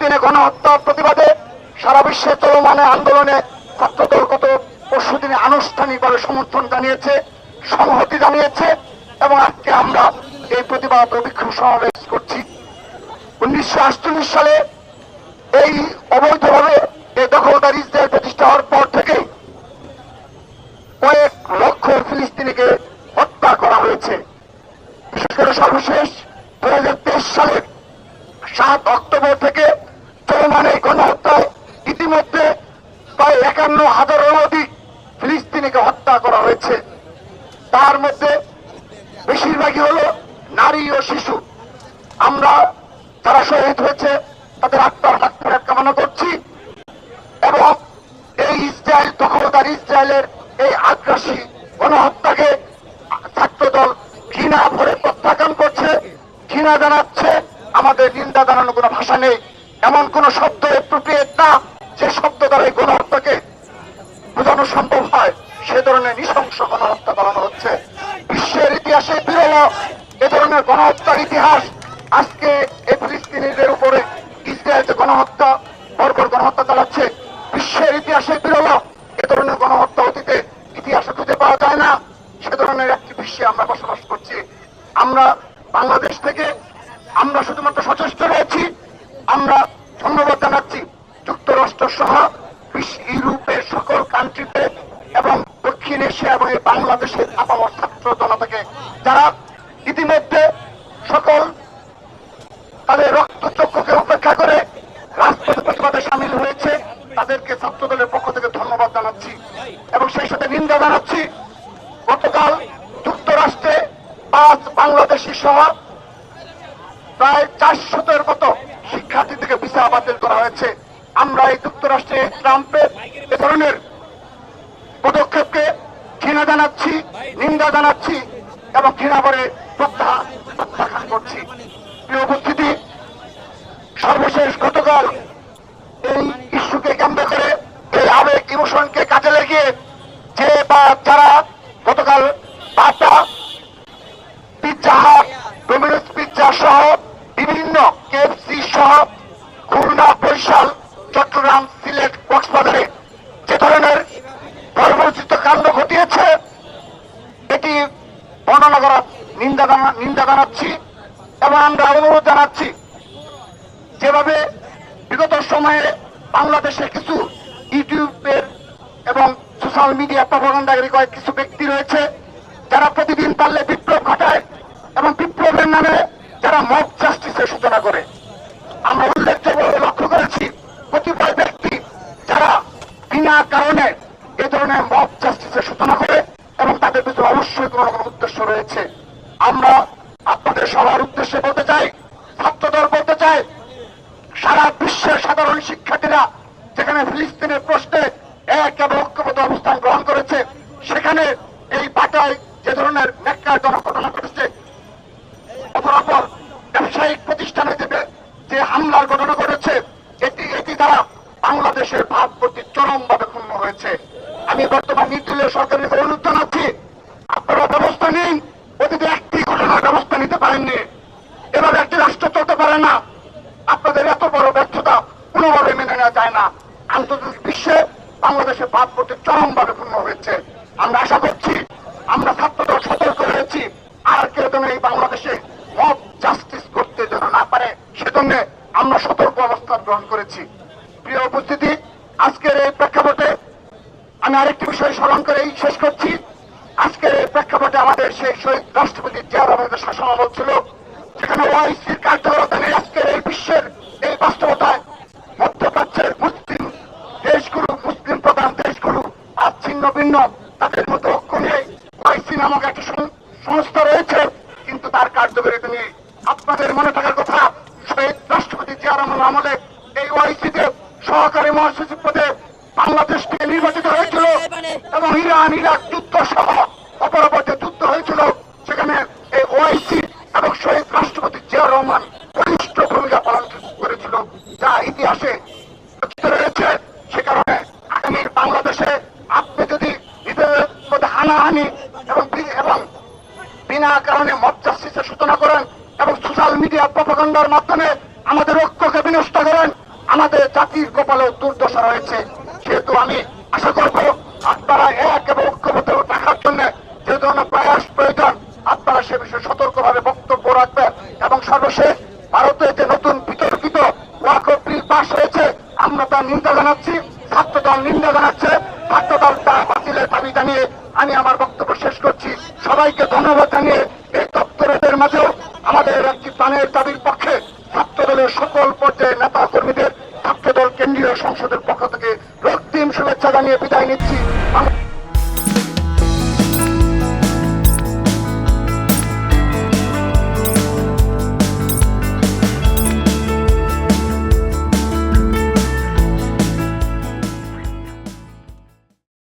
ফিলিস্তিনে গণহত্যার প্রতিবাদে সারা বিশ্বে চলমান আন্দোলনে ছাত্রদল গত পরশুদিনে আনুষ্ঠানিকভাবে সমর্থন জানিয়েছে, সংহতি জানিয়েছে এবং আজকে আমরা এই প্রতিবাদ ও বিক্ষোভ সমাবেশ করছি। 1948 সালে এই অবৈধভাবে এই দখলদার ইসরায়েল প্রতিষ্ঠা হওয়ার পর থেকে কয়েক লক্ষ ফিলিস্তিনিকে হত্যা করা হয়েছে। বিশেষ করে সর্বশেষ 2023 সালের 7 অক্টোবর থেকে চলমান এই গণহত্যায় ইতিমধ্যে প্রায় 51,000-এরও অধিক ফিলিস্তিনিকে হত্যা করা হয়েছে। তার মধ্যে বেশিরভাগই হলো নারী ও শিশু। আমরা যারা শহীদ হয়েছে তাদের আত্মার মাগফিরাত কামনা করছি এবং এই ইসরায়েল দখলদার ইসরায়েলের এই আগ্রাসী গণহত্যাকে ছাত্রদল ঘৃণা ভরে প্রত্যাখ্যান করছে, ঘৃণা জানাচ্ছে। আমাদের নিন্দা জানানোর কোনো ভাষা নেই, এমন কোন শব্দ এপ্রোপ্রিয়েট না যে শব্দ দ্বারা এই গণহত্যাকে বোঝানো সম্ভব হয়। সে ধরনের নৃশংস গণহত্যা চালানো হচ্ছে। বিশ্বের ইতিহাসে বিরল এ ধরনের গণহত্যার ইতিহাস। আজকে এই ফিলিস্তিনিদের উপরে ইসরায়েল যে গণহত্যা, বর্বর গণহত্যা চালাচ্ছে, বিশ্বের ইতিহাসে বিরল। এ ধরনের গণহত্যা অতীতে ইতিহাসে খুঁজে পাওয়া যায় না। সে ধরনের একটি বিশ্বে আমরা বসবাস করছি। আমরা বাংলাদেশ থেকে আমরা শুধুমাত্র সচেষ্ট রয়েছি। আমরা ধন্যবাদ জানাচ্ছি যুক্তরাষ্ট্র সহ ইউরোপের সকল কান্ট্রিতে এবং দক্ষিণ এশিয়া এবং বাংলাদেশের আপামর ছাত্র জনতাকে যারা ইতিমধ্যে সকল তাদের রক্তচক্ষুকে উপেক্ষা করে রাজপথে প্রতিবাদে সামিল হয়েছে। তাদেরকে ছাত্রদলের পক্ষ থেকে ধন্যবাদ জানাচ্ছি এবং সেই সাথে নিন্দা জানাচ্ছি গতকাল যুক্তরাষ্ট্রে 5 বাংলাদেশি সহ প্রায় 400-এর মতো শিক্ষার্থী থেকে ভিসা বাতিল করা হয়েছে। আমরা এই যুক্তরাষ্ট্রে ট্রাম্পের এ ধরনের পদক্ষেপকে ঘৃণা জানাচ্ছি, নিন্দা জানাচ্ছি এবং ঘৃণা করে প্রত্যাখ্যান করছি। প্রিয় উপস্থিতি, সর্বশেষ গতকাল এই ইস্যুকে কেন্দ্র করে এই আবেগ ইমোশনকে কাজে লাগিয়ে যে বা যারা গতকাল বাটা, পিৎজা হাট, ডোমিনোস পিৎজা সহ বিভিন্ন কেএফসি সহ খুলনা, বরিশাল, চট্টগ্রাম, সিলেট, কক্সবাজারে যে ধরনের বর্বরোচিত কাণ্ড ঘটিয়েছে এটি বর্ণনা করার নিন্দা জানাচ্ছি এবং আমরা অনুরোধ জানাচ্ছি যেভাবে বিগত সময়ে বাংলাদেশে কিছু ইউটিউবের এবং সোশ্যাল মিডিয়া প্রপাগান্ডাকারী কয়েক কিছু ব্যক্তি রয়েছে যারা প্রতিদিন পারলে বিপ্লব ঘটায় এবং বিপ্লবের নামে যারা মব জাস্টিসের সূচনা করে। আমরা উল্লেখযোগ্যভাবে লক্ষ্য করেছি কতিপয় ব্যক্তি যারা বিনা কারণে এ ধরনের মব জাস্টিসের সূচনা করে এবং তাদের পিছনে অবশ্যই কোনো রকম উদ্দেশ্য রয়েছে। আমরা আপনাদের সবার উদ্দেশ্যে বলতে চাই, ছাত্রদল বলতে চাই, সারা বিশ্বের সাধারণ শিক্ষার্থীরা যেখানে ফিলিস্তিনের প্রশ্নে এক এবং ঐক্যবদ্ধ অবস্থান গ্রহণ করেছে, সেখানে এই বাটায় যে ধরনের ন্যাক্কারজনক ঘটনা ঘটেছে, অপরাপর ব্যবসায়িক প্রতিষ্ঠানে যে হামলার ঘটনা ঘটেছে, এটি দ্বারা বাংলাদেশের ভাবমূর্তি চরমভাবে ক্ষুণ্ণ হয়েছে। আমি বর্তমান নির্দলীয় সরকারের অনুরোধ জানাচ্ছি, আপনারা ব্যবস্থা নিন। অতীতে একটি ঘটনার ব্যবস্থা নিতে পারেননি, এভাবে একটি রাষ্ট্র চলতে পারে না। আপনাদের এত বড় ব্যর্থতা কোনোভাবে মেনে নেওয়া যায় না। আন্তর্জাতিক বিশ্বে বাংলাদেশের ভাবমূর্তি চরমভাবে ক্ষুণ্ণ হয়েছে। আমরা আশা করছি, আমরা ছাত্রদল সতর্ক হয়েছি, আর কেউ যেন এই বাংলাদেশে মব জাস্টিস করতে যেন না পারে, সেজন্য আমরা সতর্ক অবস্থান গ্রহণ করেছি। প্রিয় উপস্থিতি, আজকের এই প্রেক্ষাপটে আমি আরেকটি বিষয় স্মরণ করেই শেষ করছি। আজকের এই প্রেক্ষাপটে আমাদের সেই শহীদ রাষ্ট্রপতি জিয়া রহমানের শাসনামল ছিল, যেখানে ওআইসির কার্যকরতা নেই। আজকের এই বিশ্বের এই বাস্তবতায় মধ্যপ্রাচ্যের মুসলিম দেশগুলো, মুসলিম প্রধান দেশগুলো আজ ছিন্ন ভিন্ন, তাদের মধ্যে ঐক্য নেই। ওআইসি নামক একটা সংস্থা রয়েছে, কিন্তু তার কার্যকারিতা নেই। আপনাদের মনে থাকার কথা, শহীদ রাষ্ট্রপতি জিয়া রহমানের আমলে এই ওআইসিতে সহকারী মহাসচিব পদে বাংলাদেশ থেকে নির্বাচিত হয়েছিল এবং ইরান ইরাক যুদ্ধ সহ অপরাপর যে যুদ্ধ হয়েছিল, সেখানে এই ওআইসি এবং শহীদ রাষ্ট্রপতি জিয়া রহমান বলিষ্ঠ ভূমিকা পালন করেছিল, যা ইতিহাসে রয়েছে। সে কারণে আগামীর বাংলাদেশে আপনি যদি নিজেদের মধ্যে হানাহানি এবং বিনা কারণে মব জাস্টিসের সূচনা করেন এবং সোশ্যাল মিডিয়া প্রপাগান্ডার মাধ্যমে আমাদের ঐক্যকে বিনষ্ট করেন, আমাদের জাতির কপালেও দুর্দশা রয়েছে। সেহেতু আমি আশা করব আপনারা এক এবং ঐক্যবদ্ধ রাখার জন্য যে ধরনের প্রয়াস প্রয়োজন আপনারা সে বিষয়ে সতর্কভাবে বক্তব্য রাখবেন। এবং সর্বশেষ ভারতে যে নতুন বিতর্কিত ওয়াকফ বিল পাস হয়েছে আমরা তার নিন্দা জানাচ্ছি, ছাত্রদল নিন্দা জানাচ্ছে, ছাত্রদল তা বাতিলের দাবি জানিয়ে আমি আমার বক্তব্য শেষ করছি। সবাইকে ধন্যবাদ জানিয়ে এই দপ্তরের মাঝেও আমাদের একটি প্রাণের দাবির পক্ষে ছাত্রদলের সকল পর্যায়ের নেতা কর্মীদের ছাত্রদল কেন্দ্রীয় সংসদের পক্ষ থেকে রক্তিম শুভেচ্ছা জানিয়ে বিদায় নিচ্ছি।